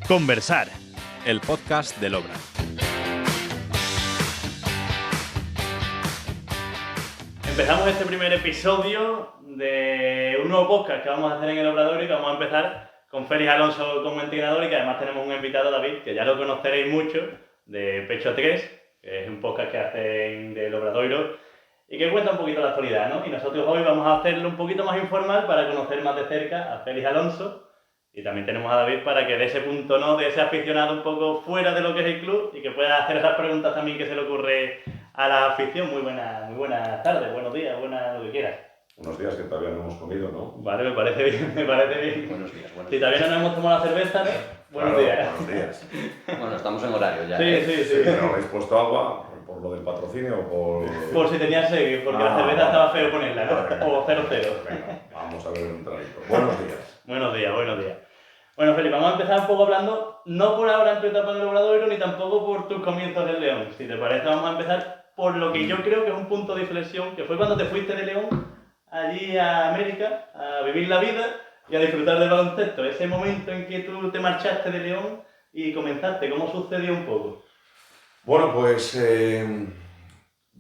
Conversar, el podcast del Obra. Empezamos este primer episodio de un nuevo podcast que vamos a hacer en el Obradoiro y que vamos a empezar con Félix Alonso como entrenador y que además tenemos un invitado, David, que ya lo conoceréis mucho, de Pecho 3, que es un podcast que hacen del Obradoiro y que cuenta un poquito la actualidad, ¿no? Y nosotros hoy vamos a hacerlo un poquito más informal para conocer más de cerca a Félix Alonso. Y también tenemos a David para que de ese punto, ¿no?, de ese aficionado un poco fuera de lo que es el club y que pueda hacer esas preguntas también que se le ocurre a la afición. Muy buenas tardes, buenos días, lo que quieras. Unos días que todavía no hemos comido, ¿no? Vale, me parece bien. Buenos días. Si todavía no nos hemos tomado la cerveza, ¿no? Buenos días. Buenos días. Bueno, estamos en horario ya. Sí. ¿Pero habéis puesto agua por lo del patrocinio o por...? Por si tenías seguir, porque la cerveza estaba feo ponerla, ¿no? Vale. O 0-0. Venga, vamos a ver un traguito. Buenos días. Buenos días. Bueno, Felipe, vamos a empezar un poco hablando, no por ahora en tu etapa en el Obradoiro, ni tampoco por tus comienzos en León. Si te parece, vamos a empezar por lo que yo creo que es un punto de inflexión, que fue cuando te fuiste de León allí a América, a vivir la vida y a disfrutar del baloncesto. Ese momento en que tú te marchaste de León y comenzaste, ¿cómo sucedió un poco? Bueno, pues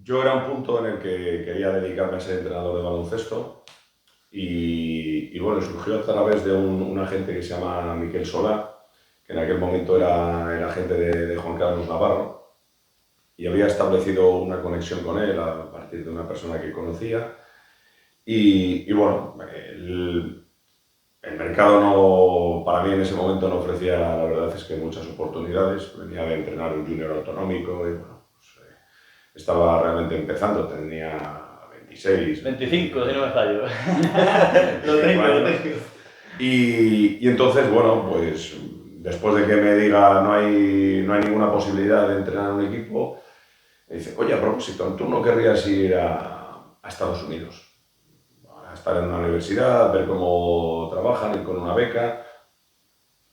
yo era un punto en el que quería dedicarme a ser entrenador de baloncesto y bueno, surgió a través de un agente que se llama Miquel Solá, que en aquel momento era el agente de Juan Carlos Navarro, y había establecido una conexión con él a partir de una persona que conocía. Y bueno, el mercado para mí en ese momento no ofrecía, la verdad es que muchas oportunidades. Venía de entrenar un junior autonómico y bueno, pues, estaba realmente empezando, tenía 26. 25, si no me fallo. Lo tengo. Y entonces, bueno, pues después de que me diga no hay ninguna posibilidad de entrenar un equipo, me dice, oye, a propósito, ¿tú no querrías ir a Estados Unidos? A estar en una universidad, ver cómo trabajan, ir con una beca.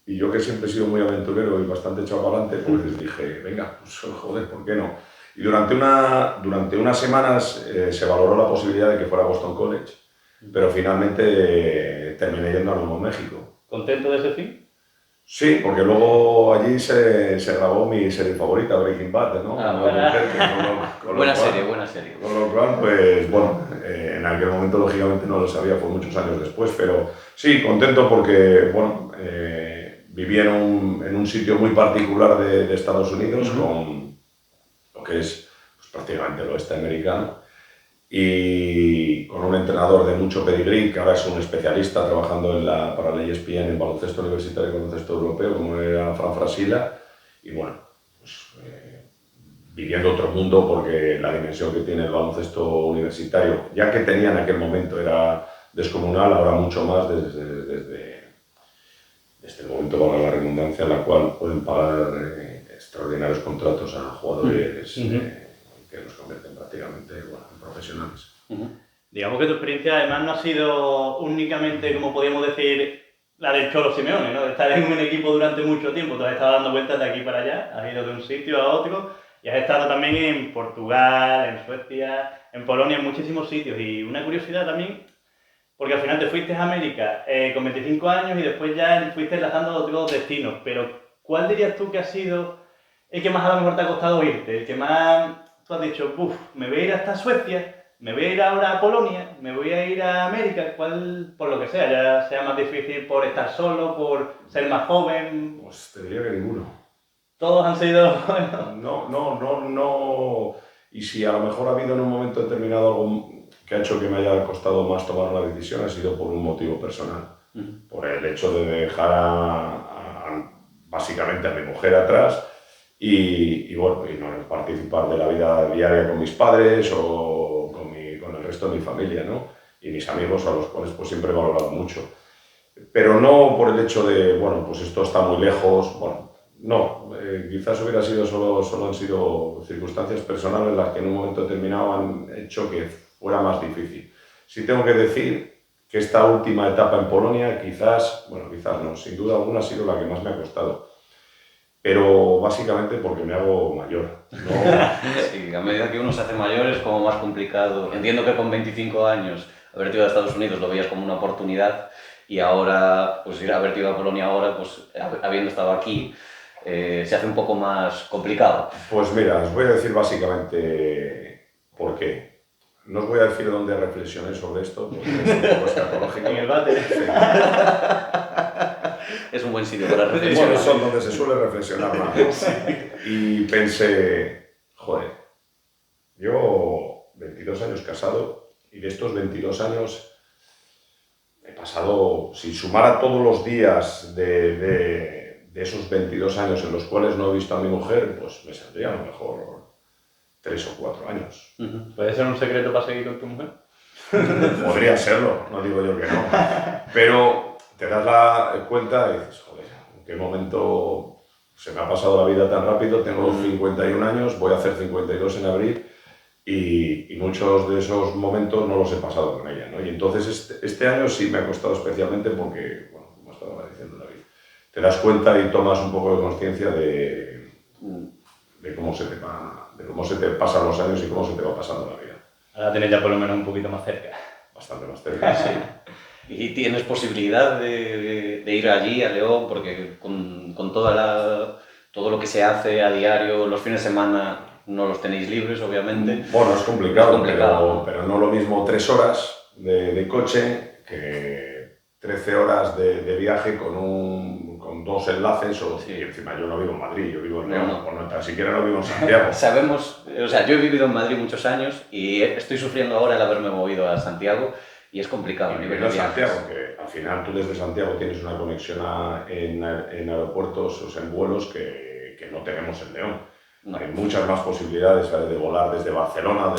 Y yo, que siempre he sido muy aventurero y bastante echado para adelante, pues dije, venga, pues joder, ¿por qué no? Y durante unas semanas se valoró la posibilidad de que fuera a Boston College, pero finalmente terminé yendo a Nuevo México. ¿Contento de ese fin? Sí, porque luego allí se grabó mi serie favorita, Breaking Bad, ¿no? Buena serie. Con lo cual, pues bueno, en aquel momento lógicamente no lo sabía, fue muchos años después, pero sí, contento porque, bueno, viví en un sitio muy particular de Estados Unidos, con lo que es pues, prácticamente el oeste americano, y con un entrenador de mucho pedigrí, que ahora es un especialista trabajando para la ESPN en baloncesto universitario y baloncesto europeo, como era Fran Frassila, y bueno, pues viviendo otro mundo, porque la dimensión que tiene el baloncesto universitario, ya que tenía en aquel momento, era descomunal, ahora mucho más desde el momento, para la redundancia, en la cual pueden pagar extraordinarios contratos a jugadores que los convierten prácticamente en profesionales. Digamos que tu experiencia además no ha sido únicamente, como podríamos decir, la del Cholo Simeone, ¿no? De estar en un equipo durante mucho tiempo. Tú has estado dando vueltas de aquí para allá, has ido de un sitio a otro y has estado también en Portugal, en Suecia, en Polonia, en muchísimos sitios. Y una curiosidad también, porque al final te fuiste a América con 25 años y después ya fuiste enlazando otros destinos. Pero ¿cuál dirías tú que ha sido el que más a lo mejor te ha costado irte? El que más tú has dicho, me voy a ir hasta Suecia, me voy a ir ahora a Polonia, me voy a ir a América, ¿cuál, por lo que sea, ya sea más difícil por estar solo, por ser más joven? Pues te diría que ninguno. Todos han sido... No. Y si a lo mejor ha habido en un momento determinado algo que ha hecho que me haya costado más tomar una decisión, ha sido por un motivo personal. Por el hecho de dejar básicamente a mi mujer atrás y bueno, y no participar de la vida diaria con mis padres o con el resto de mi familia, ¿no? Y mis amigos, a los cuales pues siempre he valorado mucho. Pero no por el hecho de, bueno, pues esto está muy lejos, bueno, no, quizás hubiera sido solo han sido circunstancias personales las que en un momento determinado han hecho que fuera más difícil. Sí tengo que decir que esta última etapa en Polonia quizás no, sin duda alguna ha sido la que más me ha costado. Pero básicamente porque me hago mayor. ¿No? Sí, a medida que uno se hace mayor es como más complicado. Entiendo que con 25 años haberte ido a Estados Unidos lo veías como una oportunidad y ahora, pues ir a vertido a Polonia ahora, pues habiendo estado aquí, se hace un poco más complicado. Pues mira, os voy a decir básicamente por qué. No os voy a decir dónde reflexioné sobre esto, porque es un poco escatológico. En el váter. Sí. Es un buen sitio para Bueno, reflexionar. son donde se suele reflexionar más, ¿no? Y pensé, joder, yo 22 años casado y de estos 22 años he pasado, si sumara todos los días de esos 22 años en los cuales no he visto a mi mujer, pues me saldría a lo mejor 3 o 4 años. ¿Puede ser un secreto para seguir con tu mujer? Podría serlo, no digo yo que no. Pero te das la cuenta y dices, joder, ¿en qué momento se me ha pasado la vida tan rápido? Tengo 51 años, voy a hacer 52 en abril y muchos de esos momentos no los he pasado con ella, ¿no? Y entonces este año sí me ha costado especialmente porque, bueno, como estaba diciendo David, te das cuenta y tomas un poco de conciencia de cómo se te pasan los años y cómo se te va pasando la vida. Ahora tenés ya por lo menos un poquito más cerca. Bastante más cerca, sí. ¿Y tienes posibilidad de ir allí, a León? Porque con todo lo que se hace a diario, los fines de semana no los tenéis libres, obviamente. Bueno, es complicado, Es complicado. pero no lo mismo 3 horas de coche que 13 horas de viaje con 2 enlaces. Sí. Y encima yo no vivo en Madrid, yo vivo en No, León, no. o no, tan siquiera no vivo en Santiago. Sabemos, o sea, yo he vivido en Madrid muchos años y estoy sufriendo ahora el haberme movido a Santiago y es complicado. Y a nivel viviendo de en viajes. Santiago, que al final tú desde Santiago tienes una conexión en aeropuertos, o sea, en vuelos que no tenemos en León. No. Hay muchas más posibilidades, ¿sabes? De volar desde Barcelona,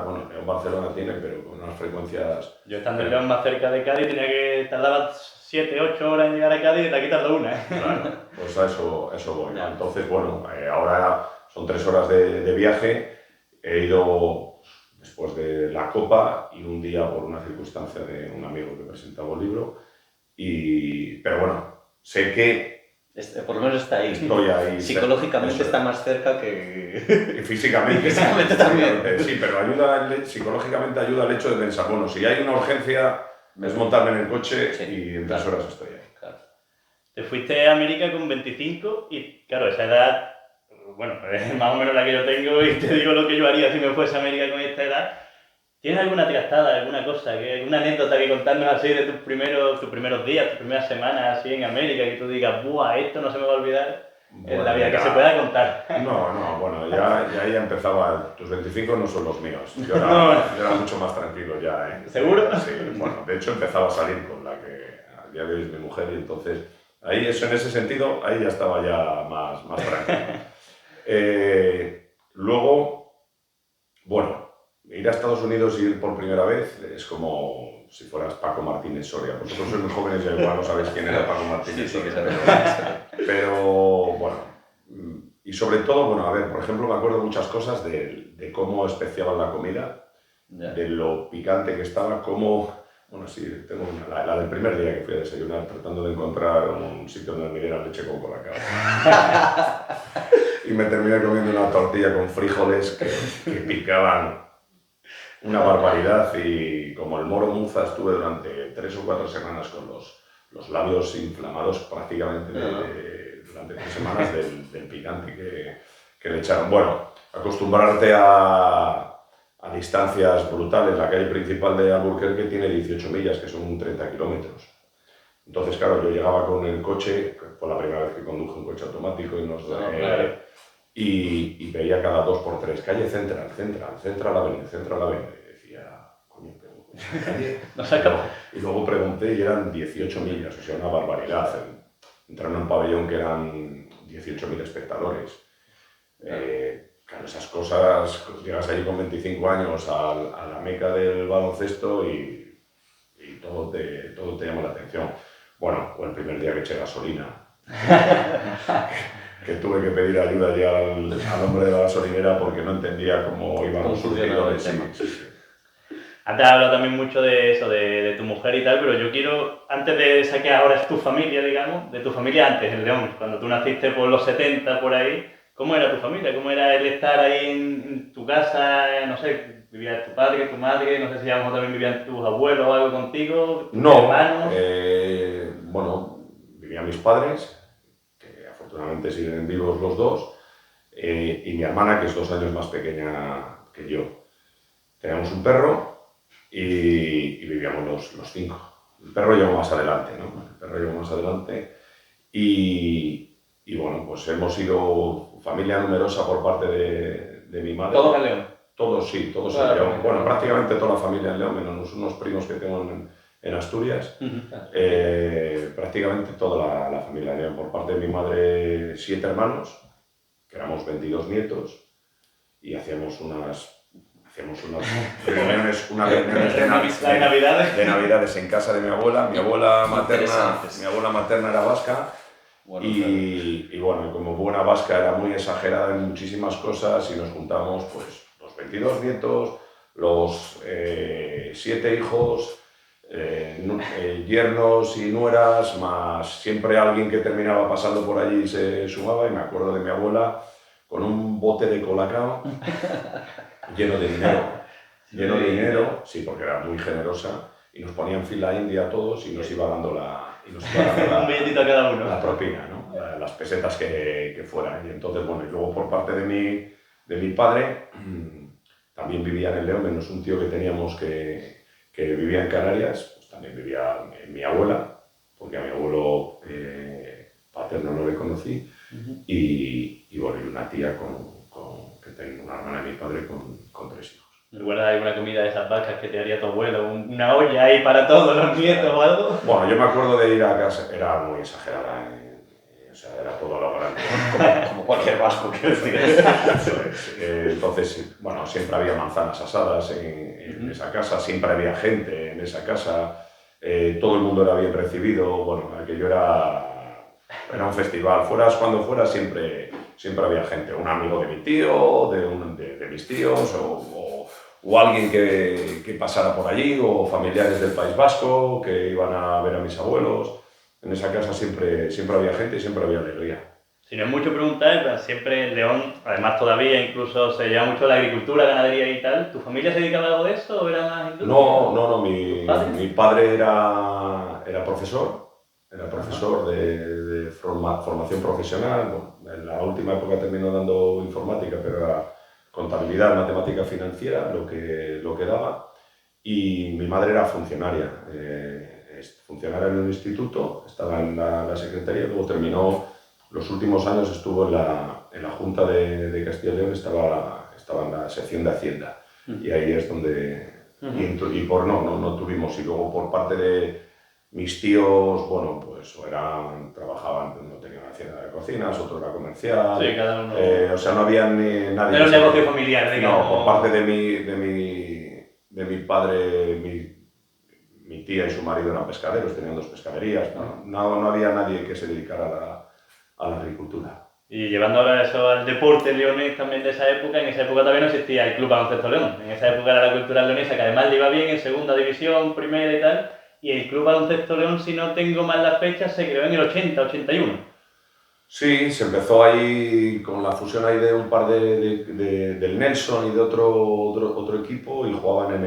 bueno, León Barcelona tiene, pero con unas frecuencias... Yo estando en León más cerca de Cádiz tenía que tardar 7, 8 horas en llegar a Cádiz y aquí tardo una. Claro, pues a eso voy, ¿no? Ya. Entonces, bueno, ahora son 3 horas de viaje, he ido después de la Copa y un día por una circunstancia de un amigo que presentaba un libro, pero bueno, sé que Por lo menos está ahí. estoy ahí. Psicológicamente Eso. está más cerca que... Y físicamente. Físicamente también. Sí, pero psicológicamente ayuda el hecho de pensar, bueno, si hay una urgencia, es montarme en el coche Sí, y en claro. 3 horas estoy ahí. Claro. Te fuiste a América con 25 y claro, esa edad, bueno, es más o menos la que yo tengo y te digo lo que yo haría si me fuese a América con esta edad. ¿Tienes alguna trastada, alguna cosa, alguna anécdota que contarnos así de tus primeros días, tus primeras semanas así en América, que tú digas, ¡buah, esto no se me va a olvidar en la vida, que se pueda contar? No, bueno, ya empezaba, tus 25 no son los míos, yo era mucho más tranquilo ya, ¿eh? ¿Seguro? Sí, bueno, de hecho empezaba a salir con la que a día de hoy es mi mujer y entonces, ahí eso en ese sentido, ahí ya estaba ya más tranquilo. Luego, bueno, ir a Estados Unidos y ir por primera vez es como si fueras Paco Martínez Soria. Vosotros sois muy jóvenes y igual no sabéis quién era Paco Martínez Sí, que Soria. sabemos. Pero bueno, y sobre todo, bueno, a ver, por ejemplo, me acuerdo muchas cosas de cómo especiaban la comida, Ya. de lo picante que estaba, cómo... Bueno, sí, tengo la del primer día que fui a desayunar, tratando de encontrar un sitio donde me dieran leche con Colacao. Y me terminé comiendo una tortilla con frijoles que picaban una barbaridad y como el moro Muza estuve durante 3 o 4 semanas con los labios inflamados prácticamente durante 3 semanas del picante que le echaron. Bueno, acostumbrarte a distancias brutales. La calle principal de Albuquerque tiene 18 millas, que son 30 kilómetros. Entonces, claro, yo llegaba con el coche, fue la primera vez que conduje un coche automático y veía cada 2 por 3, calle Central Avenue. Y decía, coño, pero calle... No se acabó. Y luego pregunté y eran 18 millas, o sea, una barbaridad. Entraron en un pabellón que eran 18.000 espectadores. Claro, esas cosas, llegas allí con 25 años a la meca del baloncesto y todo te llama la atención. Bueno, fue el primer día que eché gasolina, que tuve que pedir ayuda ya al hombre de la gasolinera porque no entendía cómo iban ¿Cómo los funcionaba el surtidores. tema? Sí. Antes has hablado también mucho de eso, de tu mujer y tal, pero yo quiero, antes de esa que ahora es tu familia, digamos, de tu familia antes, en León, cuando tú naciste por los 70, por ahí, ¿cómo era tu familia? ¿Cómo era el estar ahí en tu casa? No sé, ¿vivía tu padre, tu madre? No sé si a lo mejor también vivían tus abuelos o algo contigo, tus No, hermanos. bueno, vivían mis padres, que afortunadamente siguen vivos los dos, y mi hermana, que es 2 años más pequeña que yo. Teníamos un perro y vivíamos los 5. El perro llegó más adelante, ¿no? El perro llegó más adelante y bueno, pues hemos sido familia numerosa por parte de mi madre. ¿Todos en León? Todos, sí, todos en León. Bueno, prácticamente toda la familia en León, menos unos primos que tengo en Asturias. Prácticamente toda la familia en León. Por parte de mi madre, 7 hermanos, que éramos 22 nietos, y hacíamos unas reuniones de Navidades en casa de mi abuela. Mi abuela materna era vasca. Bueno, y bueno, como buena vasca era muy exagerada en muchísimas cosas y nos juntamos pues los 22 nietos, los 7 hijos, yernos y nueras, más siempre alguien que terminaba pasando por allí y se sumaba. Y me acuerdo de mi abuela con un bote de colacao lleno de dinero, sí, porque era muy generosa, y nos ponía en fila india a todos y nos iba dando un billetito a cada uno. La propina, ¿no? Las pesetas que fueran. Y entonces, bueno, y luego por parte de mi padre, también vivía en el León, menos un tío que teníamos que vivía en Canarias, pues también vivía mi abuela, porque a mi abuelo paterno no le conocí, y bueno, y una tía que tengo una hermana de mi padre con 3 hijos. ¿Recuerdas alguna comida de esas vacas que te haría tu abuelo? ¿Una olla ahí para todos los nietos o algo? Bueno, yo me acuerdo de ir a casa, era muy exagerada, o sea, era todo lo grande. Como cualquier vasco, quiero decir. Entonces, bueno, siempre había manzanas asadas en esa casa, siempre había gente en esa casa, todo el mundo era bien recibido, bueno, aquello era un festival, fueras cuando fueras, siempre había gente, un amigo de mi tío, de mis tíos, o alguien que pasara por allí, o familiares del País Vasco que iban a ver a mis abuelos. En esa casa siempre había gente y siempre había alegría. Si no es mucho preguntar, pero siempre en León, además todavía incluso se lleva mucho la agricultura, ganadería y tal. ¿Tu familia se dedicaba a algo de eso o era más industria? No, mi padre era profesor. Era profesor de formación profesional. Bueno, en la última época terminó dando informática, pero era contabilidad, matemática financiera, lo que daba. Y mi madre era funcionaria en un instituto, estaba en la secretaría, luego terminó, los últimos años estuvo en la Junta de Castilla y León, estaba en la sección de Hacienda. Y ahí es donde... Y por no tuvimos. Y luego por parte de mis tíos, bueno, pues trabajaban, no tenían una hacienda de cocinas, otro era comercial. Sí, cada uno. O sea, no había nadie. Era un negocio familiar, digamos. No, por parte de mi padre, mi tía y su marido eran pescaderos, tenían 2 pescaderías. No había nadie que se dedicara a la agricultura. Y llevando ahora eso al deporte leonés también de esa época, en esa época todavía no existía el Club Baloncesto León. En esa época era la cultura leonesa, que además le iba bien en segunda división, primera y tal. Y el Club Baloncesto León, si no tengo mal las fechas, se creó en el 80, 81. Sí, se empezó ahí con la fusión ahí de un par del Nelson y de otro equipo, y jugaban en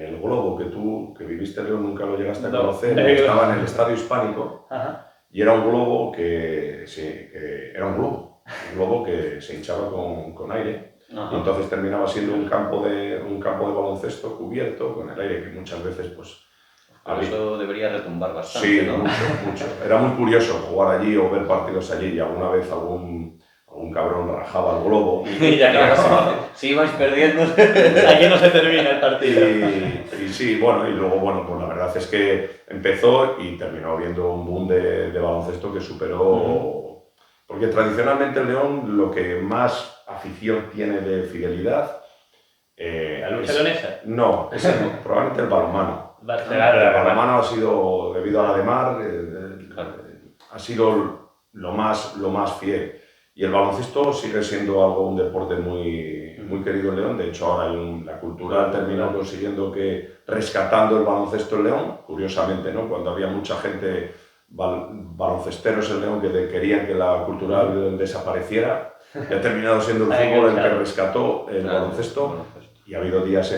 el Globo, que tú, que viviste en León, nunca lo llegaste a conocer. Estaba en el Estadio Hispánico. Ajá. Y era un globo era un globo que se hinchaba con aire. Ajá. Y entonces terminaba siendo un campo de baloncesto cubierto con el aire, que muchas veces pues... Eso debería retumbar bastante, sí, ¿no? mucho. Era muy curioso jugar allí o ver partidos allí, y alguna vez algún cabrón rajaba el globo. Y ya que si ibais perdiendo, aquí no se termina el partido. Y sí, bueno, y luego, bueno, pues la verdad es que empezó y terminó habiendo un boom de baloncesto que superó... Porque tradicionalmente el León lo que más afición tiene de fidelidad... ¿La lucha leonesa? No, probablemente el balonmano. El balonmano ha sido, debido a la de mar, ha sido lo más fiel. Y el baloncesto sigue siendo un deporte muy querido en León. De hecho, ahora la cultura terminó consiguiendo rescatando el baloncesto en León, curiosamente, ¿no? Cuando había mucha gente, baloncesteros en León, que querían que la cultural desapareciera, ha terminado siendo el fútbol el que rescató el baloncesto. Y ha habido días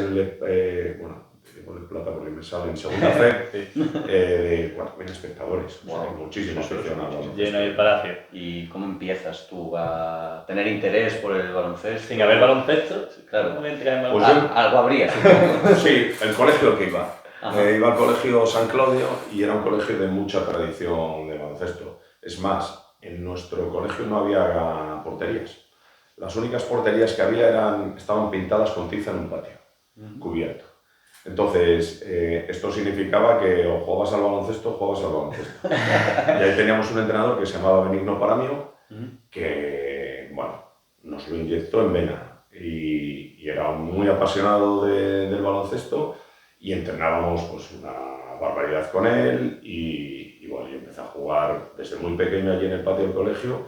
igual es plata porque me sale en segunda fe, Sí. de 4.000 espectadores. O sea, Wow. muchísima afición al baloncesto. Lleno ahí el palacio. ¿Y cómo empiezas tú a tener interés por el baloncesto? Sin haber baloncesto, Claro. ¿cómo entras en Pues baloncesto? Algo habría, supongo. Sí, el colegio al que iba. Ajá. Iba al colegio San Claudio y era un colegio de mucha tradición de baloncesto. Es más, en nuestro colegio no había porterías. Las únicas porterías que había estaban pintadas con tiza en un patio, cubierto. Entonces, esto significaba que o jugabas al baloncesto o jugabas al baloncesto. Y ahí teníamos un entrenador que se llamaba Benigno Paramio, que, bueno, nos lo inyectó en vena. Y era muy apasionado del baloncesto y entrenábamos pues una barbaridad con él y bueno, yo empecé a jugar desde muy pequeño allí en el patio del colegio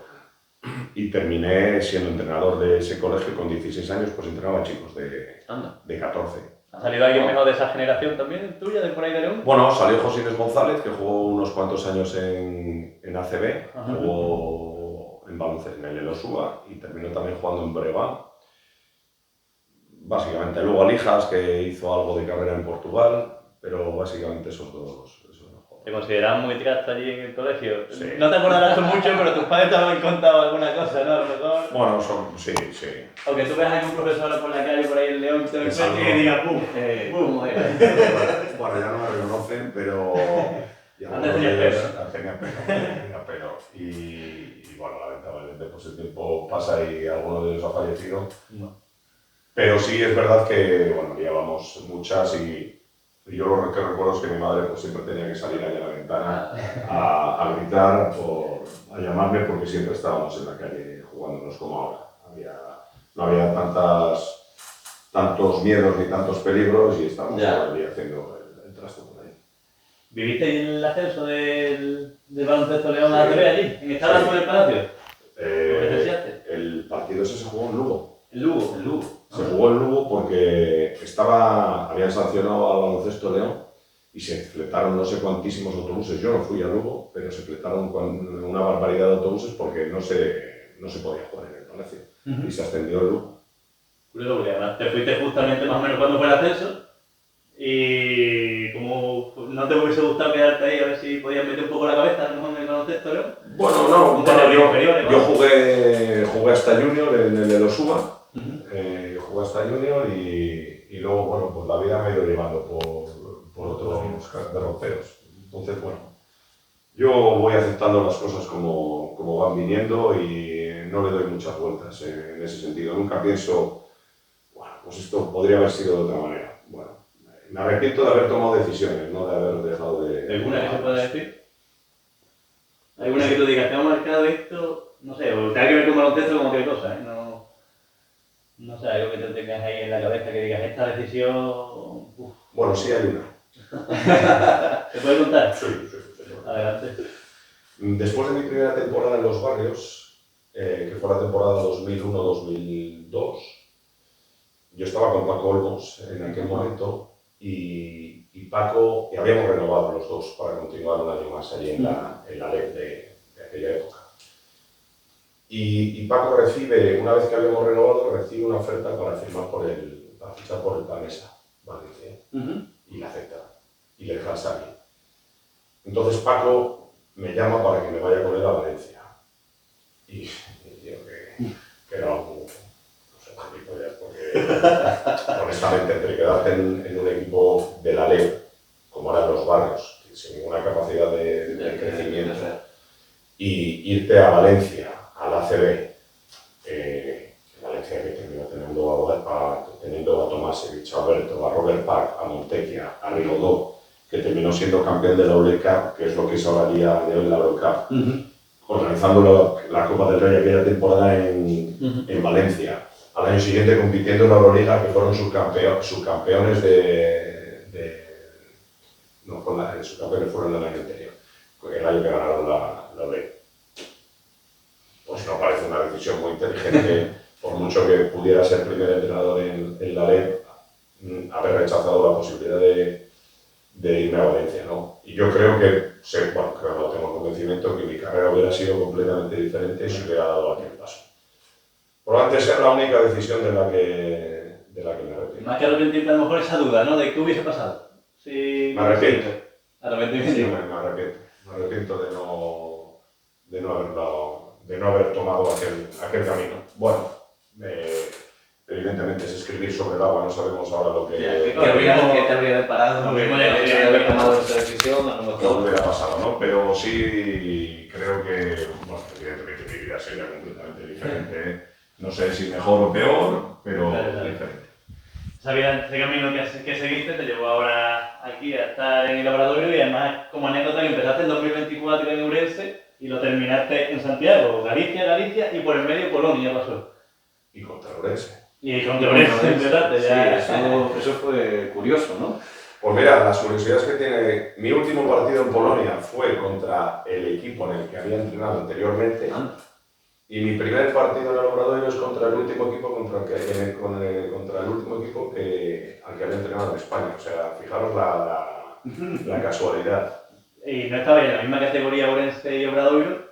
y terminé siendo entrenador de ese colegio con 16 años, pues entrenaba a chicos de 14. ¿Ha salido alguien mejor de esa generación también, tuya, de por ahí de León? Bueno, salió José Inés González, que jugó unos cuantos años en ACB, jugó en baloncesto en el Elosúa y terminó también jugando en Breogán. Básicamente, luego Alijas, que hizo algo de carrera en Portugal, pero básicamente esos dos ¿Te considerabas muy trasto allí en el colegio? Sí. No te acordarás tú mucho, pero tus padres te habrán contado alguna cosa, ¿no? A lo mejor. Bueno, sí. O que tú veas a algún profesor por la calle, por ahí en León, te lo encuentres y que diga ¡pum! ¿Cómo era? Bueno, ya no me reconocen, pero... Antes tenía pelo, ¿no? Tenía pelo. Y bueno, lamentablemente pues el tiempo pasa y alguno de ellos ha fallecido. No. Pero sí es verdad que, bueno, llevamos muchas y yo lo que recuerdo es que mi madre pues, siempre tenía que salir allá a la ventana a gritar o a llamarme porque siempre estábamos en la calle jugándonos como ahora. No había tantos miedos ni tantos peligros y estábamos todo el día haciendo el trasto por ahí. ¿Viviste en el ascenso del baloncesto León a la TV allí? ¿En Estadas por el Palacio? El partido ese se jugó en Lugo. En Lugo. Se jugó en Lugo porque habían sancionado al baloncesto León y se fletaron no sé cuantísimos autobuses. Yo no fui a Lugo, pero se fletaron con una barbaridad de autobuses porque no se podía jugar en el Palacio y se ascendió el Lugo. Curioso, porque además te fuiste justamente más o menos cuando fue el ascenso y como no te hubiese gustado quedarte ahí a ver si podías meter un poco la cabeza a lo mejor en el baloncesto, ¿no? Bueno, no, yo jugué hasta Junior en el Elosúa. Jugué hasta Junior y luego, bueno, pues la vida me ha ido llevando por otros derroteros. Entonces, bueno, yo voy aceptando las cosas como van viniendo y no le doy muchas vueltas en ese sentido. Nunca pienso, bueno, pues esto podría haber sido de otra manera. Bueno, me arrepiento de haber tomado decisiones, no de haber dejado de... ¿Alguna que se pueda decir? ¿Alguna que tú digas, te ha marcado esto? No sé, o tenga que ver con baloncesto como cualquier cosa, ¿eh? No sé, algo que te tengas ahí en la cabeza que digas, esta decisión... Uf. Bueno, sí hay una. ¿Te puedes contar? Sí. Adelante. Después de mi primera temporada en Los Barrios, que fue la temporada 2001-2002, yo estaba con Paco Olmos en aquel momento y Paco, y habíamos renovado los dos para continuar un año más allí en la LEP de aquella época. Y Paco recibe, una vez que habíamos renovado, recibe una oferta para fichar por el Planesa, Valencia, y la acepta, y le deja salir. Entonces Paco me llama para que me vaya con él a Valencia. Y yo que era un, no sé, gilipollas, porque honestamente entre quedarte en un equipo de la LEP, como eran Los Barrios, sin ninguna capacidad de crecimiento, y irte a Valencia, al ACB, Valencia que terminó teniendo a Tomasevich, a Alberto, a Robert Park, a Montecchia, a Rigaudot, que terminó siendo campeón de la Eurocup, que es lo que es ahora día de hoy la Eurocup, organizando la Copa del Rey aquella temporada en Valencia. Al año siguiente compitiendo en la Euroliga, que fueron subcampeones subcampeones fueron el año anterior, el año que ganaron la Euroliga. Pues no parece una decisión muy inteligente, por mucho que pudiera ser primer entrenador en la LEP, haber rechazado la posibilidad de irme a Valencia, ¿no? Y yo creo que, no tengo convencimiento que mi carrera hubiera sido completamente diferente si hubiera dado aquel paso. Probablemente sea la única decisión de la que me arrepiento. Más que arrepentirte a lo mejor esa duda, ¿no? De qué hubiese pasado. Sí, Me arrepiento. Arrepentimiento. Sí, me arrepiento de no haber tomado aquel camino. Bueno, evidentemente es escribir sobre el agua, no sabemos ahora lo que... ¿Qué te habría deparado? Lo El mismo hecho de haber tomado esa decisión, a lo no mejor. hubiera pasado, ¿no? Pero sí creo que, bueno, evidentemente mi vida sería completamente diferente. ¿Eh? No sé si mejor o peor, pero diferente. Esa vida, ese camino que seguiste te llevó ahora aquí a estar en el Obradoiro y además, como anécdota, que empezaste en 2024 en Ourense y lo terminaste en Santiago, Galicia y por el medio Polonia pasó. Y contra Ourense. Y con Ourense empezaste ya. Sí, eso fue curioso, ¿no? Pues mira, las curiosidades que tiene, mi último partido en Polonia fue contra el equipo en el que había entrenado anteriormente. Y mi primer partido en el Obradoiro es contra el último equipo contra el último equipo al que había entrenado en España. O sea, fijaros la casualidad. Y no estaba en la misma categoría Ourense y Obradoiro,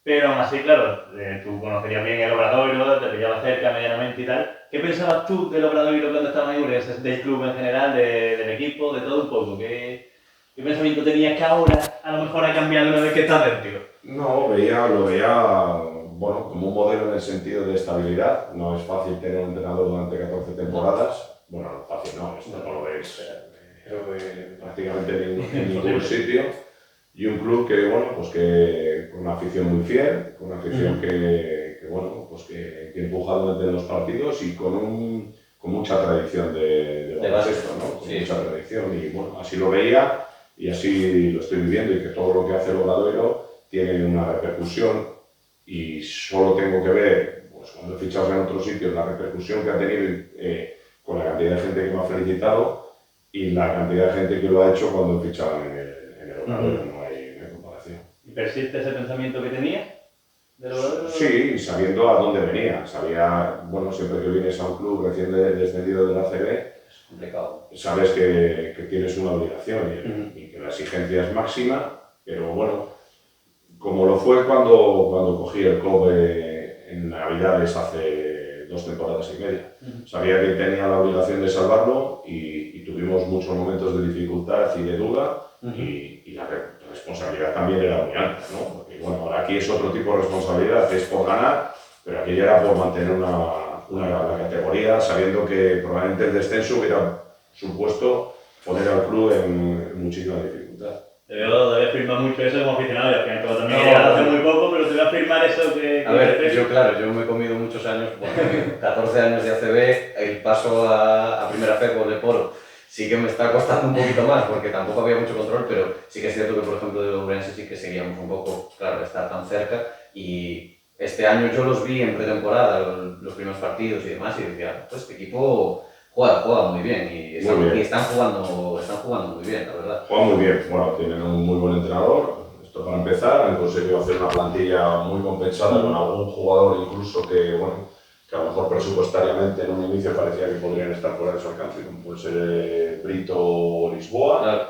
pero aún así, claro, tú conocerías bien el Obradoiro, te pillabas cerca medianamente y tal. ¿Qué pensabas tú del Obradoiro cuando estabas en Ourense, del club en general, del equipo, de todo un poco? ¿Qué pensamiento tenías que ahora a lo mejor ha cambiado una vez que estás dentro? No, lo veía bueno, como un modelo en el sentido de estabilidad. No es fácil tener un entrenador durante 14 temporadas. Bueno, no es fácil, no, esto no lo ves prácticamente en ningún sitio. Y un club que, bueno, pues que con una afición muy fiel, con una afición que bueno, pues que empuja durante los partidos y con mucha tradición de baloncesto, ¿no? Con mucha tradición. Y bueno, así lo veía y así lo estoy viviendo, y que todo lo que hace el Obradoiro tiene una repercusión. Y solo tengo que ver, pues cuando he fichado en otros sitios, la repercusión que ha tenido con la cantidad de gente que me ha felicitado y la cantidad de gente que lo ha hecho cuando he fichado en el Obradoiro. No hay comparación. ¿Y persiste ese pensamiento que tenías del Obradoiro? Sí, sabiendo a dónde venía. Sabía, bueno, siempre que vienes a un club recién descendido de la ACB, Es complicado. Sabes que tienes una obligación y que la exigencia es máxima, pero bueno, como lo fue cuando cogí el club en Navidades hace 2 temporadas y media. Sabía que tenía la obligación de salvarlo y tuvimos muchos momentos de dificultad y de duda, y la responsabilidad también era muy alta, ¿no? Porque bueno, ahora aquí es otro tipo de responsabilidad, es por ganar, pero aquí ya era por mantener una categoría, sabiendo que probablemente el descenso hubiera supuesto poner al club en muchísima dificultad. Te voy a afirmar mucho eso como aficionado, y al final como también he llegado hace muy poco, pero te voy a afirmar eso que... A ver, yo me he comido muchos años, bueno, 14 años de ACB, el paso a Primera Fe por el Polo sí que me está costando un poquito más, porque tampoco había mucho control, pero sí que es cierto que, por ejemplo, de Ourense sí que seguíamos un poco, claro, de estar tan cerca, y este año yo los vi en pretemporada, los primeros partidos y demás, y decía, pues este equipo juega muy bien, y están jugando muy bien, la verdad. Juegan muy bien, bueno, tienen un muy buen entrenador. Esto para empezar, han conseguido hacer una plantilla muy compensada con algún jugador incluso que, bueno, que a lo mejor presupuestariamente en un inicio parecía que podrían estar fuera de su alcance, como puede ser Brito o Lisboa. Claro.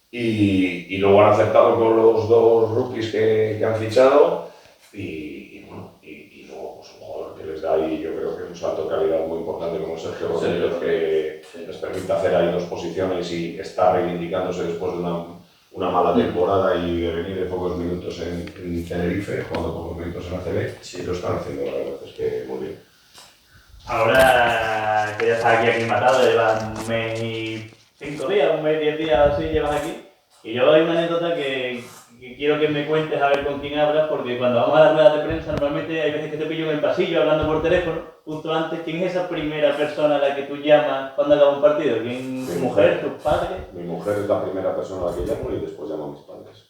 Y luego han acertado con los 2 rookies que han fichado y luego pues, un jugador que les da ahí, yo creo que un salto de calidad muy importante como Sergio Rodríguez, que les permite hacer ahí 2 posiciones y está reivindicándose después de una mala temporada y de venir de pocos minutos en Tenerife, jugando pocos minutos en ACB. Sí, lo están haciendo, la verdad es que muy bien. Ahora que ya estás aquí aclimatado, llevas un mes y 5 días, un mes y 10 días así llevas aquí. Y yo hay una anécdota que quiero que me cuentes a ver con quién hablas, porque cuando vamos a las ruedas de prensa normalmente hay veces que te pillo en el pasillo hablando por teléfono, justo antes. ¿Quién es esa primera persona a la que tú llamas cuando acaba un partido? ¿Quién? ¿Tu mujer? ¿Tus padres? Mi mujer es la primera persona a la que llamo y después llamo a mis padres.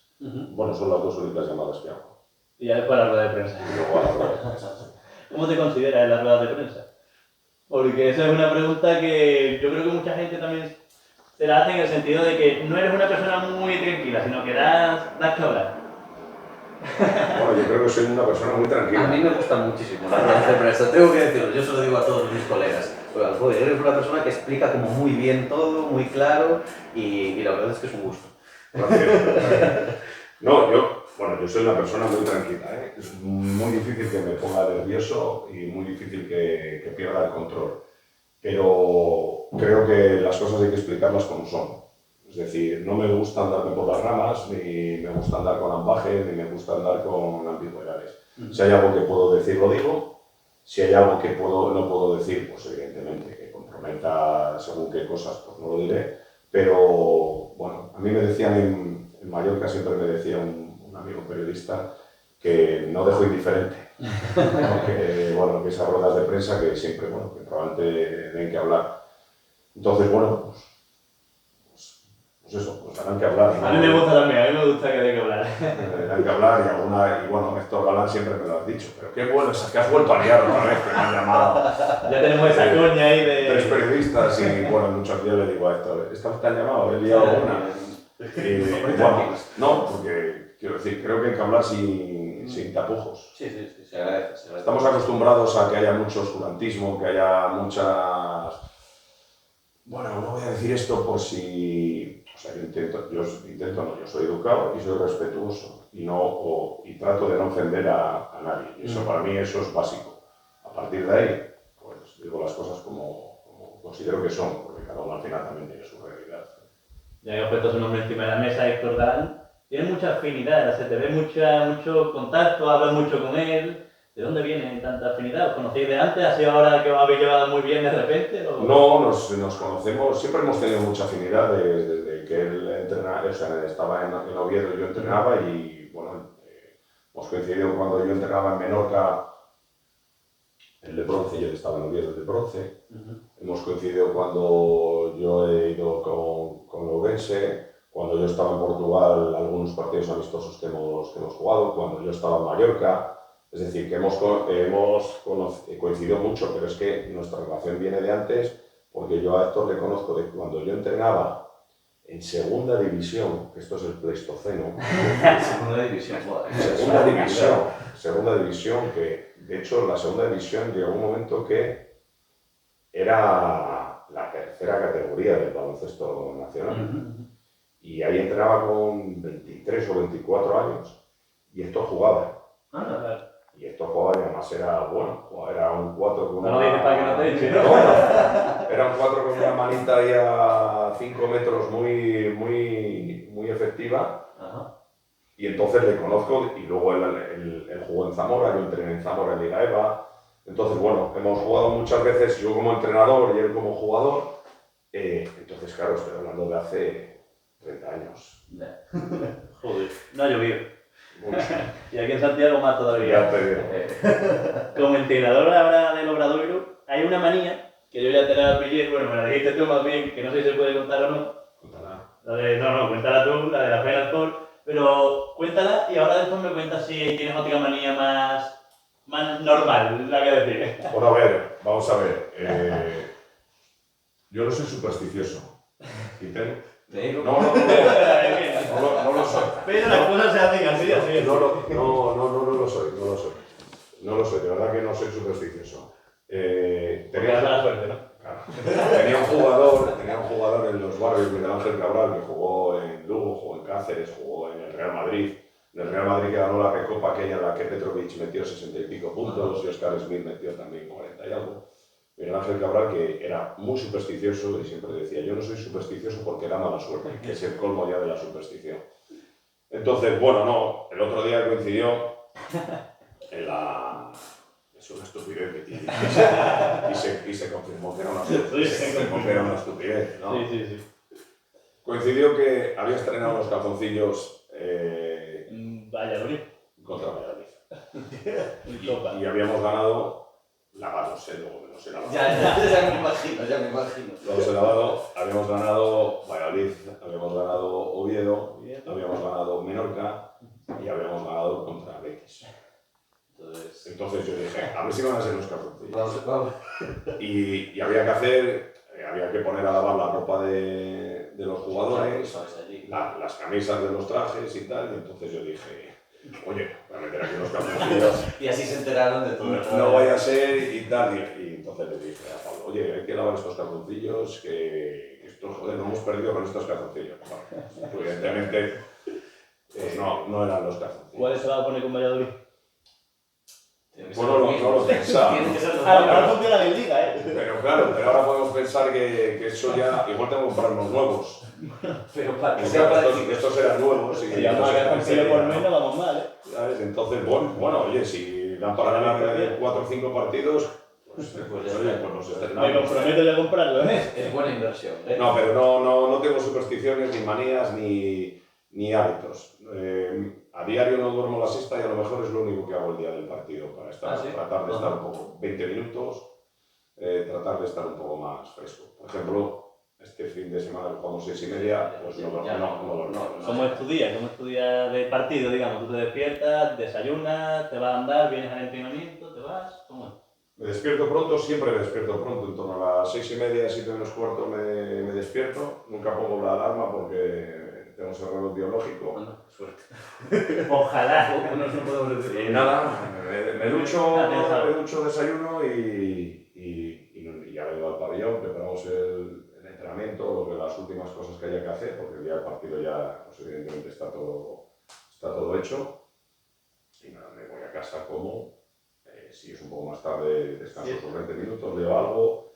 Bueno, son las 2 únicas llamadas que hago. Y ya después a la rueda de prensa. Y luego a la rueda de prensa. ¿Cómo te consideras en las ruedas de prensa? Porque esa es una pregunta que yo creo que mucha gente también te la hace, en el sentido de que no eres una persona muy tranquila, sino que das que hablar. Bueno, yo creo que soy una persona muy tranquila. A mí me gusta muchísimo la rueda de prensa, tengo que decirlo, yo se lo digo a todos mis colegas. Joder, eres una persona que explica como muy bien todo, muy claro, y la verdad es que es un gusto. No, yo soy una persona muy tranquila, ¿eh? Es muy difícil que me ponga nervioso y muy difícil que pierda el control. Pero creo que las cosas hay que explicarlas como son. Es decir, no me gusta andarme por las ramas, ni me gusta andar con ambajes, ni me gusta andar con ambigüedades. Si hay algo que puedo decir, lo digo. Si hay algo que no puedo decir, pues evidentemente que comprometa según qué cosas, pues no lo diré. Pero bueno, a mí me decían en Mallorca, siempre me decía un amigo periodista que no dejo indiferente. Que, bueno, que esas ruedas de prensa que siempre, bueno, que probablemente den que hablar. Entonces, bueno, pues eso, pues harán que hablar, ¿no? A mí me gusta también, a mí me gusta que dé que hablar. Harán que hablar y bueno, Héctor Galán siempre me lo has dicho, pero qué bueno, es que has vuelto a liar otra vez, que me han llamado. Ya tenemos esa coña ahí de... 3 periodistas y bueno, muchos días le digo a Héctor, ¿esta vez te han llamado? He liado una. Y bueno, no, porque quiero decir, creo que hay que hablar sin tapujos. Sí, se agradece. Estamos acostumbrados a que haya mucho oscurantismo, que haya muchas... Bueno, no voy a decir esto por si... O sea, yo soy educado y soy respetuoso y trato de no ofender a nadie. Y eso para mí eso es básico. A partir de ahí, pues digo las cosas como considero que son, porque cada uno al final también tiene su realidad. Ya que has puesto su nombre encima de la mesa, Héctor Galán, tiene mucha afinidad, se te ve mucho contacto, hablas mucho con él. ¿De dónde viene tanta afinidad? ¿Os conocéis de antes? ¿Ha sido ahora que os habéis llevado muy bien de repente? ¿O? No, nos conocemos, siempre hemos tenido mucha afinidad desde que él entrenaba, o sea, estaba en Oviedo y yo entrenaba y bueno, hemos coincidido cuando yo entrenaba en Menorca, el de bronce, y él estaba en Oviedo, el de bronce. Hemos coincidido cuando yo he ido con Lourense, cuando yo estaba en Portugal, algunos partidos amistosos que hemos jugado, cuando yo estaba en Mallorca. Es decir, que hemos coincidido mucho, pero es que nuestra relación viene de antes, porque yo a Héctor le conozco de cuando yo entrenaba en segunda división, que esto es el Pleistoceno. Segunda división, que de hecho la segunda división llegó un momento que era la tercera categoría del baloncesto nacional. Y ahí entrenaba con 23 o 24 años y Héctor jugaba. Y esto jugaba y además era bueno, era un 4 con una... No lo dices para que no te eche, ¿no? Era un 4 con una manita ahí a 5 metros muy efectiva. Y entonces le conozco y luego él jugó en Zamora, yo entrené en Zamora en Liga EVA. Entonces, bueno, hemos jugado muchas veces, yo como entrenador y él como jugador. Entonces, claro, estoy hablando de hace 30 años. Joder, no ha llovido. Mucho. Y aquí en Santiago más todavía. Ya te digo. Como entrenador ahora del Obradoiro, hay una manía que yo ya te la pillé, bueno, me la dijiste tú más bien, que no sé si se puede contar o no. Cuéntala. No, cuéntala tú, la de la Final Four, pero cuéntala y ahora después me cuentas si tienes otra manía más normal, la que decir. Bueno, a ver, vamos a ver. Yo no soy supersticioso. No lo soy. Pero las cosas se hacen así. No lo soy, de verdad que no soy supersticioso. Tenía la suerte, ¿no? Claro. Tenía un jugador en los barrios, Miguel Ángel Cabral, que jugó en Lugo, jugó en Cáceres, jugó en el Real Madrid. En el Real Madrid que ganó la Recopa aquella en la que Petrovic metió 60 y pico puntos y Oscar Smith metió también 40 y algo. Miguel Ángel Cabral, que era muy supersticioso y siempre decía, yo no soy supersticioso porque da mala suerte, que es el colmo ya de la superstición. Entonces, bueno, no, el otro día coincidió en la... Es una estupidez que tiene. Y se confirmó que era una estupidez, ¿no? Sí. Coincidió que había estrenado los calzoncillos Valladolid. contra Valladolid. Y habíamos ganado... no sé la base. Ya me imagino. Luego se lavado, habíamos ganado Valladolid, habíamos ganado Oviedo, habíamos ganado Menorca y habíamos ganado contra Betis. Entonces yo dije, a ver si van a ser los calzoncillos. Y había que hacer, había que poner a lavar la ropa de los jugadores, las camisas de los trajes y tal, y entonces yo dije, oye, voy a meter aquí unos calzoncillos. Y así se enteraron de todo. No vaya a ser y tal. Y entonces le dije a Pablo, oye, hay que lavar estos calzoncillos, que esto, joder, no hemos perdido con estos calzoncillos. Bueno, evidentemente, pues no eran los calzoncillos. ¿Cuál se va a poner con Valladolid? Bueno, no lo pensaba. Tienen que ser los Ahora mismos. funciona en Liga, Pero claro, pero ahora podemos pensar que eso ya, igual tengo que comprar unos nuevos. Pero para que Porque sea estos eran nuevos y Si vamos a entonces conseguir por menos, vamos mal, ¿eh? ¿sabes? Entonces, bueno, oye, si dan para ganar 4 o 5 partidos, pues oye, pues nos Me estrenamos. comprometo yo a comprarlo, ¿eh? Es buena inversión, ¿eh? No, pero no tengo supersticiones, ni manías, ni hábitos. A diario no duermo la siesta y a lo mejor es lo único que hago el día del partido para estar, ¿Sí? tratar de estar un poco, 20 minutos, tratar de estar un poco más fresco. Por ejemplo, este fin de semana que jugamos 6:30, pues no. ¿Cómo es tu día? ¿Cómo es tu día de partido, digamos? Tú te despiertas, desayunas, te vas a andar, vienes al entrenamiento, te vas, ¿cómo es? Me despierto pronto, siempre me despierto pronto, en torno a las 6:30, 7:15 me despierto. Nunca pongo la alarma porque tengo ese reloj biológico. Bueno, suerte. Ojalá. No podemos decir. Y nada, me ducho, Aterrizado. desayuno y ya vengo al pabellón, preparamos el entrenamiento, las últimas cosas que haya que hacer, porque el día del partido ya, pues evidentemente está todo hecho. Y nada, me voy a casa, como. Si es un poco más tarde, descanso Sí. por 20 minutos, leo algo,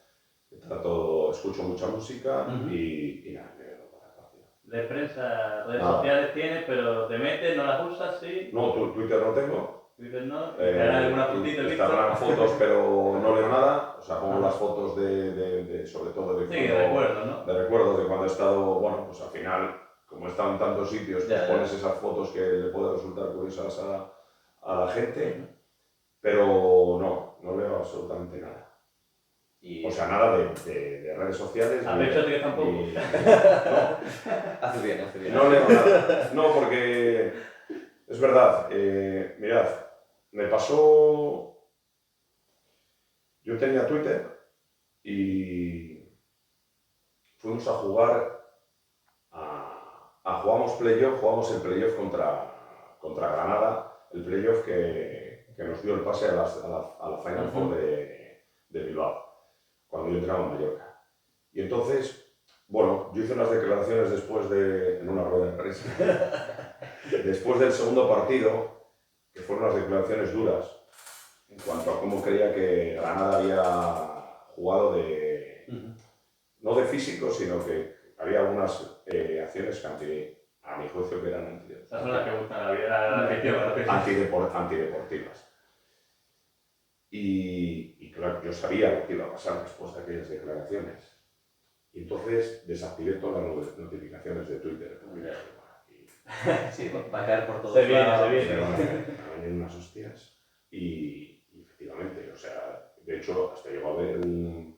escucho mucha música y nada, me veo para el partido. De prensa, redes Nada. sociales tienes, pero te metes, no las usas, sí. No, Twitter no tengo. Twitter no. Te harán alguna fotito, ¿listo? Instagram fotos, pero no leo nada. O sea, pongo las fotos sobre todo Sí, de recuerdo, ¿no? de recuerdos de cuando he estado, bueno, pues al final, como he estado en tantos sitios, pues Ya. pones esas fotos que le pueden resultar curiosas a la gente, pero no leo absolutamente nada. Y O sea, nada de redes sociales. A ver, que tampoco. hace bien. No leo nada. No, porque es verdad. Mirad, me pasó. Yo tenía Twitter y fuimos a jugar. Jugamos el playoff contra Granada, el playoff que nos dio el pase a la Final Four de Bilbao, cuando yo entrenaba en Mallorca. Y entonces, bueno, yo hice unas declaraciones en una rueda de prensa, después del segundo partido, que fueron unas declaraciones duras, en cuanto a cómo creía que Granada había jugado no de físico, sino que había algunas acciones que a mi juicio que eran Esas son las que gustan a la afición. antideportivas. Y claro, yo sabía lo que iba a pasar después de aquellas declaraciones. Y entonces desactivé todas las notificaciones de Twitter. Sí, va a caer por todos Se viene, lados. se viene. Me venían unas hostias. Y efectivamente, o sea, de hecho, hasta llegó a haber un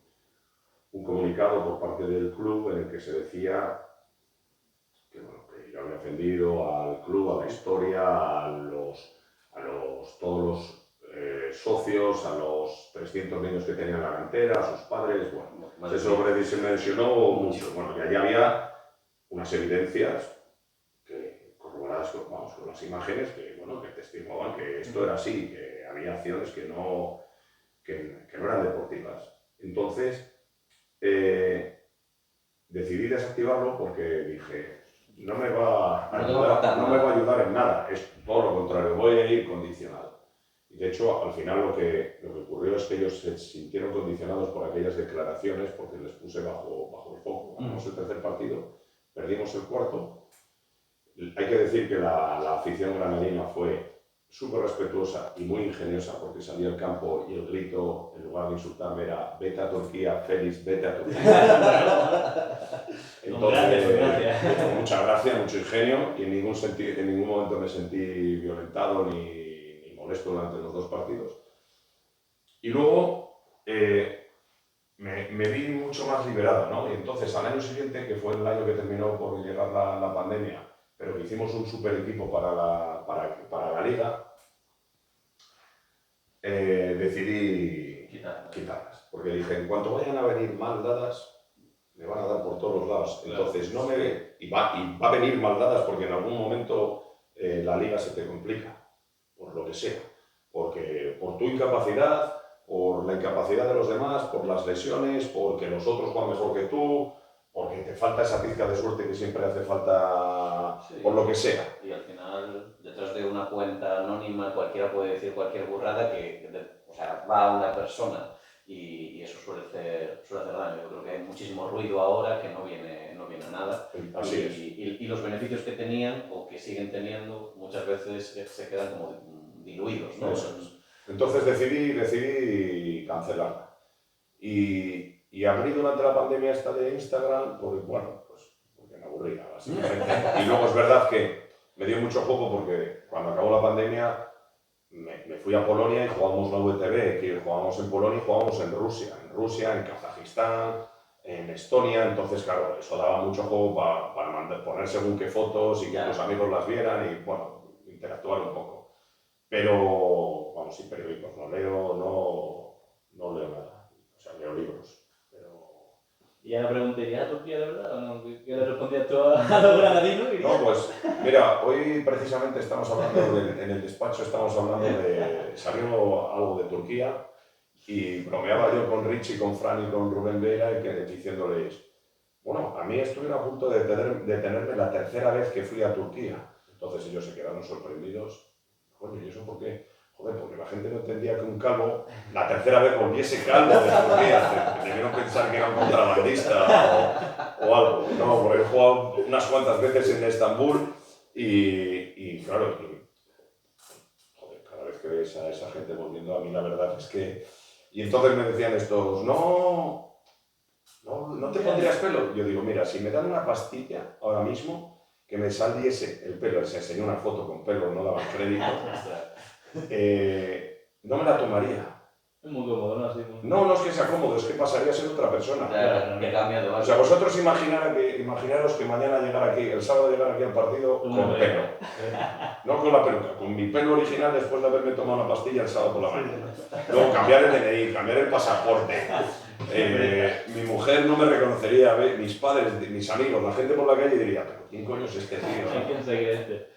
comunicado por parte del club en el que se decía que, bueno, que yo había ofendido al club, a la historia, a todos los socios, a los 300 niños que tenían la cantera, a sus padres. Bueno, se sobredimensionó mucho. Bueno, y allí había unas evidencias que corroboradas con las imágenes que, bueno, que testiguaban que esto era así, que había acciones que no eran deportivas. Entonces, decidí desactivarlo porque dije, no me va a ayudar en nada, es todo lo contrario, voy a ir condicionado. Y de hecho, al final lo que ocurrió es que ellos se sintieron condicionados por aquellas declaraciones porque les puse bajo el foco. Ganamos el tercer partido, perdimos el cuarto. Hay que decir que la afición granadina fue súper respetuosa y muy ingeniosa porque salía al campo y el grito, en lugar de insultarme, era vete a Turquía, Félix, vete a Turquía. Entonces, mucha gracia, mucho ingenio y en ningún momento me sentí violentado ni molesto durante los dos partidos. Y luego me vi mucho más liberado, ¿no? Y entonces al año siguiente, que fue el año que terminó por llegar la pandemia, pero que hicimos un super equipo para la liga, decidí quitarlas. Porque dije, en cuanto vayan a venir mal dadas, me van a dar por todos los lados. Entonces, va a venir mal dadas porque en algún momento la liga se te complica, por lo que sea. Porque por tu incapacidad, por la incapacidad de los demás, por las lesiones, porque los otros van mejor que tú, porque te falta esa pizca de suerte que siempre hace falta, por lo que sea. Y al final, detrás de una cuenta anónima cualquiera puede decir cualquier burrada o sea, va a una persona y eso suele hacer daño. Yo creo que hay muchísimo ruido ahora que no viene a nada. Así es. Y los beneficios que tenían o que siguen teniendo muchas veces se quedan como diluidos, ¿no? Eso es. Entonces decidí cancelarla. Y abrí durante la pandemia esta de Instagram porque, bueno, pues porque me aburría, básicamente. Y luego es verdad que me dio mucho juego porque cuando acabó la pandemia me fui a Polonia y jugábamos la VTB, que jugábamos en Polonia y jugábamos en Rusia, en Kazajistán, en Estonia. Entonces, claro, eso daba mucho juego para poner según qué fotos y que tus amigos las vieran y, bueno, interactuar un poco. Pero, vamos, sí, periódicos no leo, no leo nada. O sea, leo libros. Y ya la pregunta, ¿irías a Turquía de verdad o no? ¿Qué le respondías tú a los granadinos? No, pues, mira, hoy precisamente estamos hablando, en el despacho estamos hablando salió algo de Turquía y bromeaba yo con Richie, con Fran y con Rubén Vera diciéndoles, bueno, a mí estuvieron a punto de tenerme la tercera vez que fui a Turquía. Entonces ellos se quedaron sorprendidos. Coño, ¿y eso por qué? Joder, porque la gente no entendía que un calvo, la tercera vez volviese calvo de Turquía. Debieron pensar que era un contrabandista o algo. No, porque he jugado unas cuantas veces en Estambul y claro, joder, cada vez que ves a esa gente volviendo, a mí la verdad es que... Y entonces me decían estos, no te pondrías pelo. Yo digo, mira, si me dan una pastilla ahora mismo que me saliese el pelo, se enseñó una foto con pelo, no daban crédito, no me la tomaría. Es muy cómodo, ¿no? Así, No es que sea cómodo, es que pasaría a ser otra persona. Que cambia de base. O sea, vosotros imaginaros que mañana llegar aquí, el sábado llegar aquí al partido con pelo. No con la peluca, con mi pelo original después de haberme tomado una pastilla el sábado por la mañana. Luego cambiar el DNI, cambiar el pasaporte. Mi mujer no me reconocería, mis padres, mis amigos, la gente por la calle diría, pero ¿quién coño es este tío? ¿Quién se cree este?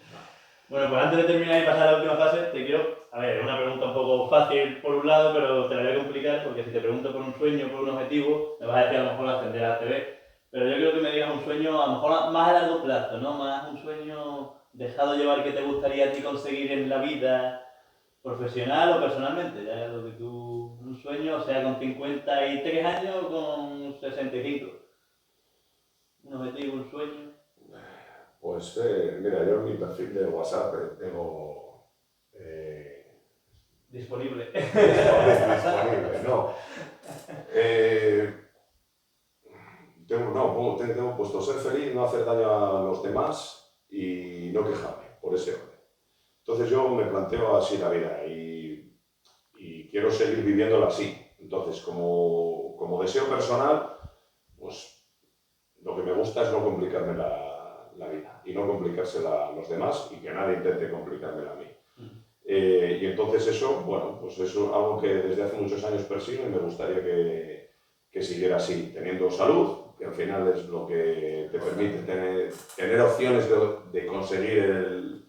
Bueno, pues antes de terminar y pasar a la última fase, te quiero... A ver, es una pregunta un poco fácil por un lado, pero te la voy a complicar porque si te pregunto por un sueño, por un objetivo, me vas a decir a lo mejor ascender a la TV. Pero yo quiero que me digas un sueño, a lo mejor más a largo plazo, ¿no? Más un sueño dejado llevar que te gustaría a ti conseguir en la vida, profesional o personalmente. Ya lo que tú... Un sueño, sea con 53 años o con 65. Un objetivo, un sueño. Pues mira, yo en mi perfil de WhatsApp tengo... Disponible. disponible, no. Tengo puesto ser feliz, no hacer daño a los demás y no quejarme, por ese orden. Entonces yo me planteo así la vida y quiero seguir viviéndola así. Entonces, como deseo personal, pues lo que me gusta es no complicarme la vida y no complicársela a los demás y que nadie intente complicármela a mí. Y entonces eso, bueno, pues eso es algo que desde hace muchos años persigo y me gustaría que siguiera así, teniendo salud, que al final es lo que te permite tener opciones de conseguir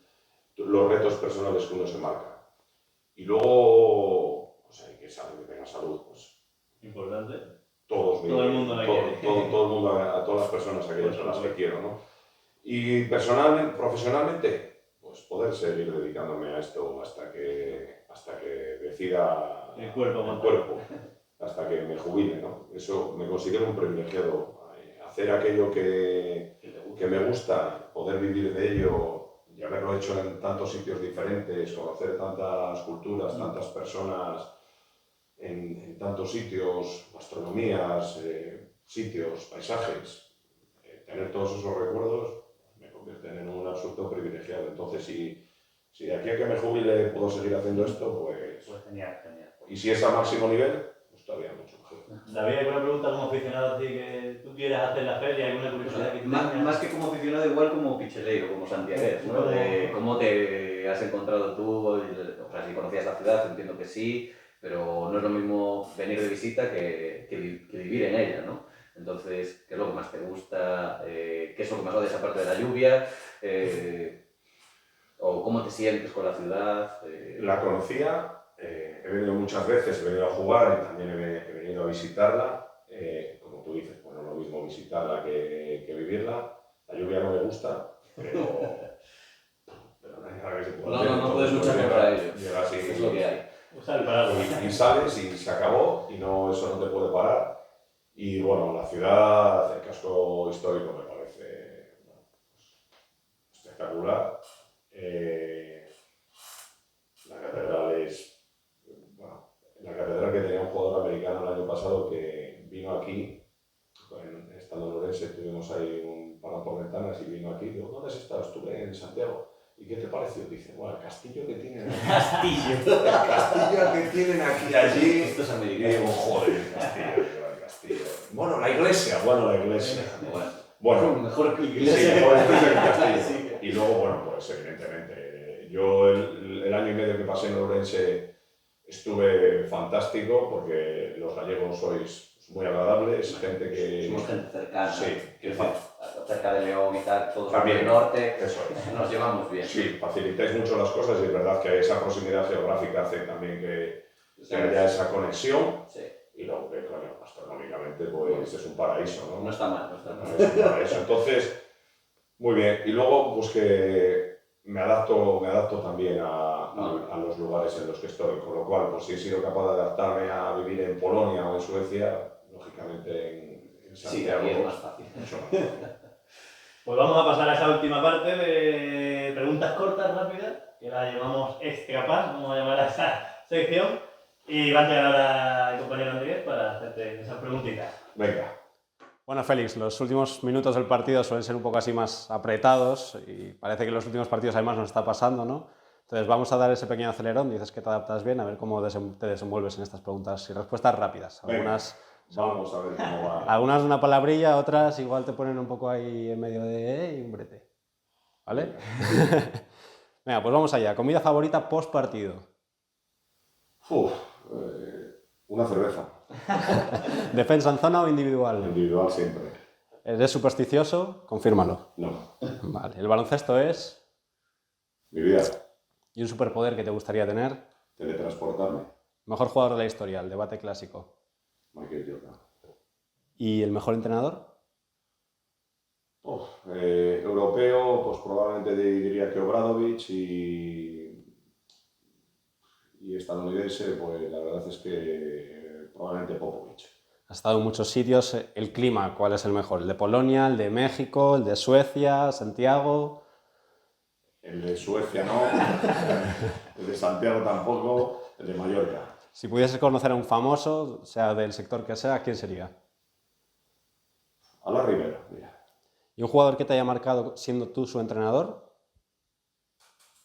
los retos personales que uno se marca. Y luego, pues hay que saber que tenga salud, pues. Importante. Todo el mundo la quiere. Todo el mundo, a todas las personas aquellas a las que quiero, ¿no? Y personalmente, profesionalmente, pues poder seguir dedicándome a esto hasta que decida el cuerpo, hasta que me jubile, ¿no? Eso me considero un privilegiado, hacer aquello que me gusta, poder vivir de ello y haberlo hecho en tantos sitios diferentes, conocer tantas culturas, tantas personas en tantos sitios, gastronomías, sitios, paisajes, tener todos esos recuerdos me convierten en un absoluto privilegiado. Entonces, si de aquí a que me jubile puedo seguir haciendo esto, pues genial. Y si es a máximo nivel, pues todavía mucho mejor. David, ¿alguna pregunta como aficionado a ti que tú quieras hacer en la feria? ¿Alguna curiosidad que tengas? Más que como aficionado, igual como picheleiro, como santiagués, ¿no? De cómo te has encontrado tú, o sea, si conocías la ciudad, entiendo que sí, pero no es lo mismo venir de visita que vivir en ella, ¿no? Entonces, ¿qué es lo que más te gusta? ¿Qué es lo que más odias aparte de la lluvia? ¿O cómo te sientes con la ciudad? La conocía, he venido muchas veces, he venido a jugar y también he venido a visitarla. Como tú dices, bueno, lo mismo visitarla que vivirla. La lluvia no me gusta, pero no hay nada que se pueda No, hacer. no Entonces, puedes luchar pues, contra ellos. llega así, Es lo que hay. Usar el paraguas. y sales y se acabó y no, eso no te puede parar. Y bueno, la ciudad, el casco histórico me parece bueno, pues, espectacular. La catedral es, bueno, la catedral que tenía un jugador americano el año pasado que vino aquí, estando en Orense, tuvimos ahí un parón por ventanas y vino aquí, digo, ¿dónde has estado? Estuve en Santiago. ¿Y qué te pareció? Dice, bueno, el castillo que tienen aquí. Castillo. El castillo que tienen aquí allí. Esto es Y americano. digo, joder, el castillo. Bueno, la iglesia. Bueno, Bueno, mejor que sí, iglesia. mejor esto es el castillo. Sí. Y luego, bueno, pues evidentemente, yo el año y medio que pasé en Ourense estuve fantástico porque los gallegos sois muy agradables, gente que... Somos gente cercana. Sí, Quiero decir, cerca de León y tal, todos También. del norte, Eso es. nos llevamos bien. Sí, facilitáis mucho las cosas y es verdad que esa proximidad geográfica hace también que haya esa conexión Sí. y luego que, coño, astronómicamente pues es un paraíso, ¿no? No está mal, no está No mal. es un paraíso. Entonces, muy bien. Y luego, pues que me adapto también a los lugares en los que estoy, con lo cual, pues si he sido capaz de adaptarme a vivir en Polonia o en Suecia, lógicamente en Sí, Santiago aquí es más fácil. mucho más fácil. Pues vamos a pasar a esa última parte de preguntas cortas, rápidas, que la llamamos Extra Pass, vamos a llamar a esa sección. Y va a llegar ahora el compañero Andrés para hacerte esas preguntitas. Venga. Bueno, Félix, los últimos minutos del partido suelen ser un poco así más apretados y parece que en los últimos partidos además nos está pasando, ¿no? Entonces vamos a dar ese pequeño acelerón, dices que te adaptas bien, a ver cómo te desenvuelves en estas preguntas y respuestas rápidas. Algunas, Vamos a ver cómo va. algunas una palabrilla, otras igual te ponen un poco ahí en medio de y un brete. ¿Vale? Venga, pues vamos allá. ¿Comida favorita post partido? Uf, una cerveza. ¿Defensa en zona o individual? Individual siempre. ¿Eres supersticioso? Confírmalo. No. Vale. ¿El baloncesto es? Mi vida. ¿Y un superpoder que te gustaría tener? Teletransportarme. Mejor jugador de la historia, el debate clásico. Michael Jordan. ¿Y el mejor entrenador? Europeo, pues probablemente diría que Obradovic y estadounidense, pues la verdad es que probablemente Popovich. Has estado en muchos sitios. ¿El clima cuál es el mejor? ¿El de Polonia, el de México, el de Suecia, Santiago? El de Suecia no, el de Santiago tampoco, el de Mallorca. Si pudieses conocer a un famoso, sea del sector que sea, ¿quién sería? A la Ribera, mira. ¿Y un jugador que te haya marcado siendo tú su entrenador?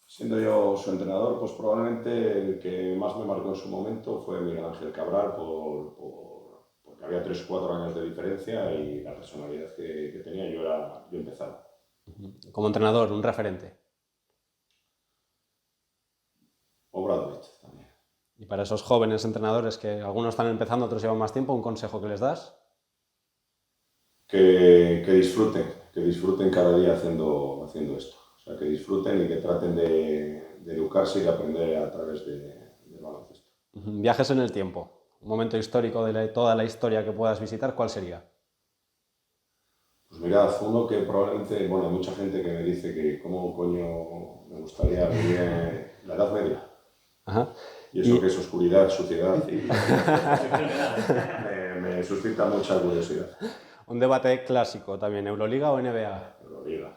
Siendo yo su entrenador, pues probablemente el que más me marcó en su momento fue Miguel Ángel Cabral, porque había 3 o 4 años de diferencia y la personalidad que tenía, yo empezaba. Como entrenador, un referente. Obradovic también. Y para esos jóvenes entrenadores que algunos están empezando, otros llevan más tiempo, ¿un consejo que les das? Que disfruten cada día haciendo esto. O sea, que disfruten y que traten de educarse y de aprender a través del baloncesto. Viajes en el tiempo. Un momento histórico de toda la historia que puedas visitar, ¿cuál sería? Pues mirad, uno que probablemente, bueno, hay mucha gente que me dice que cómo coño me gustaría vivir en la Edad Media. Ajá. Y eso que es oscuridad, suciedad y me suscita mucha curiosidad. Un debate clásico también, ¿Euroliga o NBA? Euroliga.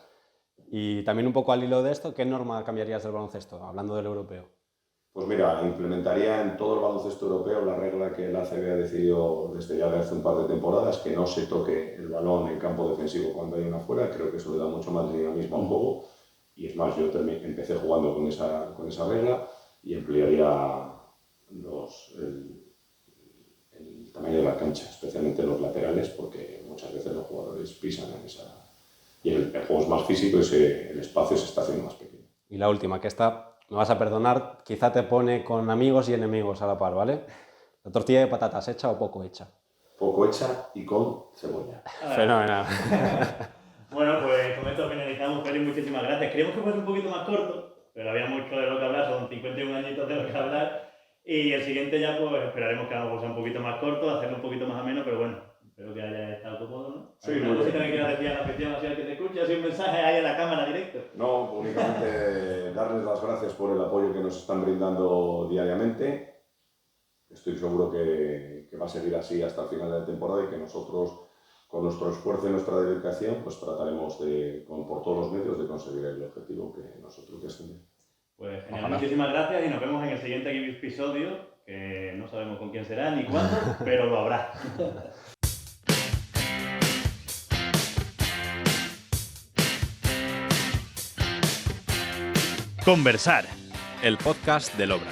Y también un poco al hilo de esto, ¿qué norma cambiarías del baloncesto, hablando del europeo? Pues mira, implementaría en todo el baloncesto europeo la regla que la ACB ha decidido desde ya de hace un par de temporadas, que no se toque el balón en campo defensivo cuando hay una fuera. Creo que eso le da mucho más dinamismo al juego. Y es más, yo empecé jugando con esa regla y ampliaría el tamaño de la cancha, especialmente los laterales, porque muchas veces los jugadores pisan en esa... Y el juego es más físico y el espacio se está haciendo más pequeño. Y la última, que esta, me vas a perdonar, quizá te pone con amigos y enemigos a la par, ¿vale? ¿La tortilla de patatas hecha o poco hecha? Poco hecha y con cebolla. Fenomenal. Bueno, pues con esto finalizamos. Félix, muchísimas gracias. Queríamos que fuese un poquito más corto, pero había mucho de lo que hablar, son 51 añitos de lo que hablar. Y el siguiente ya pues esperaremos que sea un poquito más corto, hacerlo un poquito más ameno, pero bueno, Espero que haya estado cómodo, ¿no? Sí, ¿Alguna muy cosita bien. que quieras decir a la afición, así al que te escucha, así un mensaje ahí en la cámara directo? No, únicamente darles las gracias por el apoyo que nos están brindando diariamente. Estoy seguro que va a seguir así hasta el final de la temporada y que nosotros, con nuestro esfuerzo y nuestra dedicación, pues trataremos por todos los medios de conseguir el objetivo que nosotros deseamos. Pues genial, Ojalá. muchísimas gracias y nos vemos en el siguiente episodio, que no sabemos con quién será ni cuándo, pero lo habrá. Conversar, el podcast del Obra.